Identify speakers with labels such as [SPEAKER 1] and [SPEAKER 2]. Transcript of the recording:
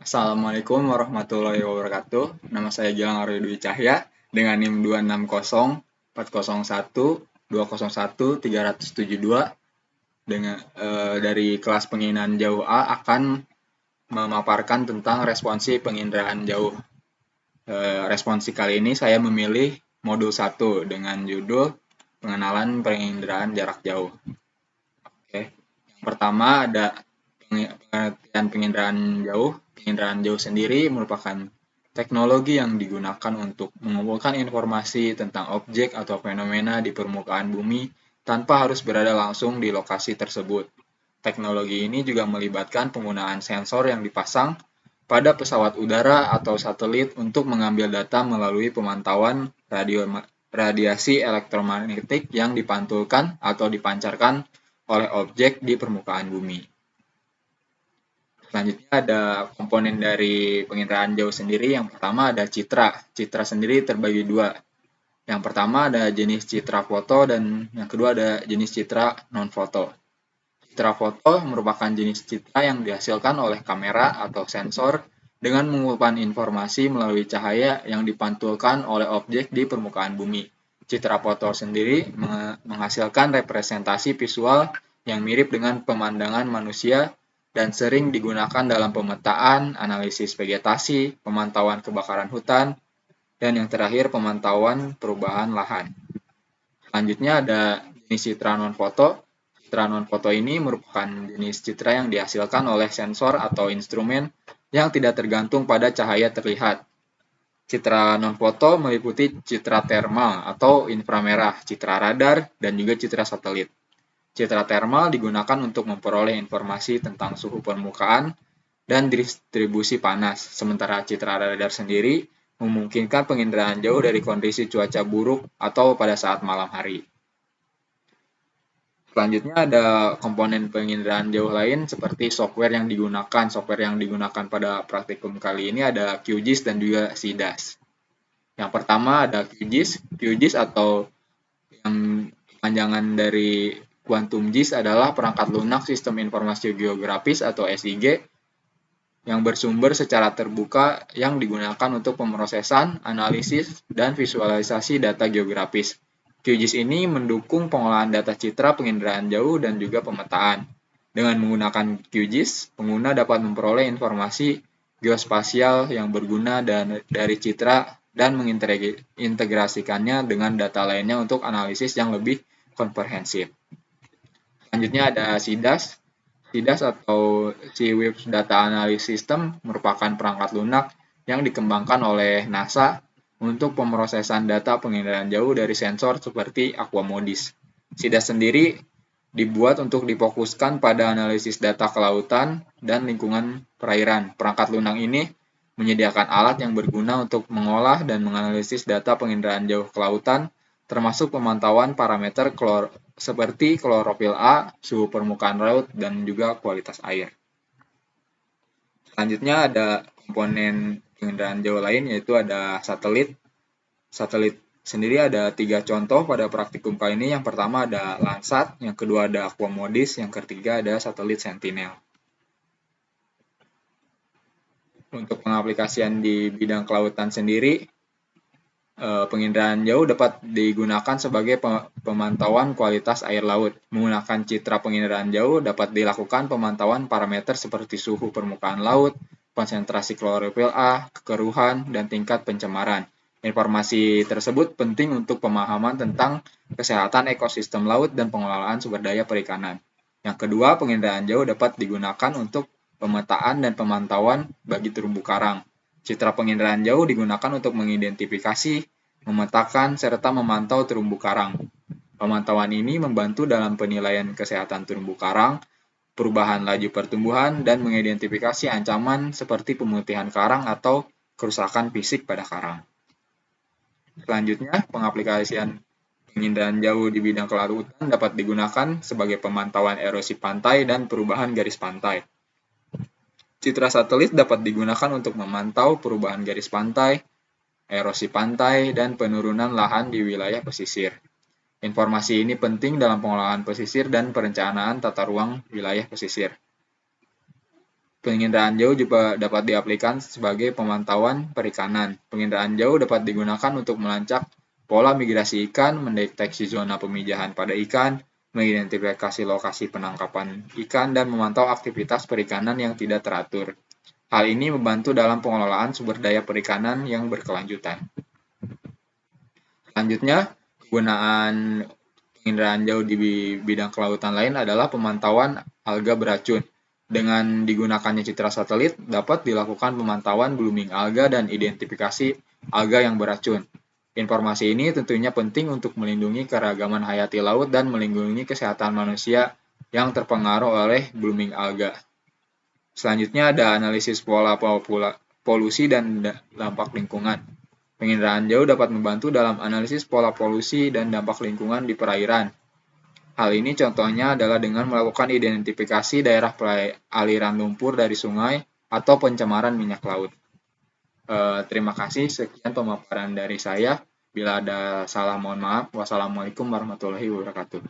[SPEAKER 1] Assalamualaikum warahmatullahi wabarakatuh. Nama saya Gilang Aryo Dwi Cahya dengan NIM 260-401-201-372 dengan dari kelas penginderaan jauh A akan memaparkan tentang responsi penginderaan jauh. Responsi kali ini saya memilih modul 1 dengan judul pengenalan penginderaan jarak jauh. Oke. Yang pertama ada pengertian penginderaan jauh. Penginderaan jauh sendiri merupakan teknologi yang digunakan untuk mengumpulkan informasi tentang objek atau fenomena di permukaan bumi tanpa harus berada langsung di lokasi tersebut. Teknologi ini juga melibatkan penggunaan sensor yang dipasang pada pesawat udara atau satelit untuk mengambil data melalui pemantauan radiasi elektromagnetik yang dipantulkan atau dipancarkan oleh objek di permukaan bumi. Selanjutnya ada komponen dari penginderaan jauh sendiri. Yang pertama ada citra. Citra sendiri terbagi dua. Yang pertama ada jenis citra foto dan yang kedua ada jenis citra non-foto. Citra foto merupakan jenis citra yang dihasilkan oleh kamera atau sensor dengan mengumpulkan informasi melalui cahaya yang dipantulkan oleh objek di permukaan bumi. Citra foto sendiri menghasilkan representasi visual yang mirip dengan pemandangan manusia dan sering digunakan dalam pemetaan, analisis vegetasi, pemantauan kebakaran hutan, dan yang terakhir pemantauan perubahan lahan. Selanjutnya ada jenis citra non-foto. Citra non-foto ini merupakan jenis citra yang dihasilkan oleh sensor atau instrumen yang tidak tergantung pada cahaya terlihat. Citra non-foto meliputi citra termal atau inframerah, citra radar, dan juga citra satelit. Citra termal digunakan untuk memperoleh informasi tentang suhu permukaan dan distribusi panas, sementara citra radar sendiri memungkinkan penginderaan jauh dari kondisi cuaca buruk atau pada saat malam hari. Selanjutnya ada komponen penginderaan jauh lain seperti software yang digunakan. Software yang digunakan pada praktikum kali ini ada QGIS dan juga SIDAS. Yang pertama ada QGIS. QGIS atau yang panjangan dari Quantum GIS adalah perangkat lunak sistem informasi geografis atau SIG yang bersumber secara terbuka yang digunakan untuk pemrosesan, analisis, dan visualisasi data geografis. QGIS ini mendukung pengolahan data citra penginderaan jauh dan juga pemetaan. Dengan menggunakan QGIS, pengguna dapat memperoleh informasi geospasial yang berguna dari citra dan mengintegrasikannya dengan data lainnya untuk analisis yang lebih komprehensif. Selanjutnya ada SIDAS. SIDAS atau Sea-Wave Data Analysis System merupakan perangkat lunak yang dikembangkan oleh NASA untuk pemrosesan data penginderaan jauh dari sensor seperti Aquamodis. SIDAS sendiri dibuat untuk difokuskan pada analisis data kelautan dan lingkungan perairan. Perangkat lunak ini menyediakan alat yang berguna untuk mengolah dan menganalisis data penginderaan jauh kelautan, termasuk pemantauan parameter seperti klorofil A, suhu permukaan laut, dan juga kualitas air. Selanjutnya ada komponen penginderaan jauh lain, yaitu ada satelit. Satelit sendiri ada 3 contoh pada praktikum kali ini. Yang pertama ada Landsat, yang kedua ada Aquamodis, yang ketiga ada satelit Sentinel. Untuk pengaplikasian di bidang kelautan sendiri, penginderaan jauh dapat digunakan sebagai pemantauan kualitas air laut. Menggunakan citra penginderaan jauh dapat dilakukan pemantauan parameter seperti suhu permukaan laut, konsentrasi klorofil A, kekeruhan, dan tingkat pencemaran. Informasi tersebut penting untuk pemahaman tentang kesehatan ekosistem laut dan pengelolaan sumber daya perikanan. Yang kedua, penginderaan jauh dapat digunakan untuk pemetaan dan pemantauan bagi terumbu karang. Citra penginderaan jauh digunakan untuk mengidentifikasi, memetakan, serta memantau terumbu karang. Pemantauan ini membantu dalam penilaian kesehatan terumbu karang, perubahan laju pertumbuhan, dan mengidentifikasi ancaman seperti pemutihan karang atau kerusakan fisik pada karang. Selanjutnya, pengaplikasian penginderaan jauh di bidang kelautan dapat digunakan sebagai pemantauan erosi pantai dan perubahan garis pantai. Citra satelit dapat digunakan untuk memantau perubahan garis pantai, erosi pantai, dan penurunan lahan di wilayah pesisir. Informasi ini penting dalam pengolahan pesisir dan perencanaan tata ruang wilayah pesisir. Penginderaan jauh juga dapat diaplikasikan sebagai pemantauan perikanan. Penginderaan jauh dapat digunakan untuk melacak pola migrasi ikan, mendeteksi zona pemijahan pada ikan, mengidentifikasi lokasi penangkapan ikan, dan memantau aktivitas perikanan yang tidak teratur. Hal ini membantu dalam pengelolaan sumber daya perikanan yang berkelanjutan. Selanjutnya, kegunaan penginderaan jauh di bidang kelautan lain adalah pemantauan alga beracun. Dengan digunakannya citra satelit, dapat dilakukan pemantauan blooming alga dan identifikasi alga yang beracun. Informasi ini tentunya penting untuk melindungi keragaman hayati laut dan melindungi kesehatan manusia yang terpengaruh oleh blooming alga. Selanjutnya ada analisis pola polusi dan dampak lingkungan. Penginderaan jauh dapat membantu dalam analisis pola polusi dan dampak lingkungan di perairan. Hal ini contohnya adalah dengan melakukan identifikasi daerah aliran lumpur dari sungai atau pencemaran minyak laut. Terima kasih, sekian pemaparan dari saya. Bila ada salah mohon maaf. Wassalamualaikum warahmatullahi wabarakatuh.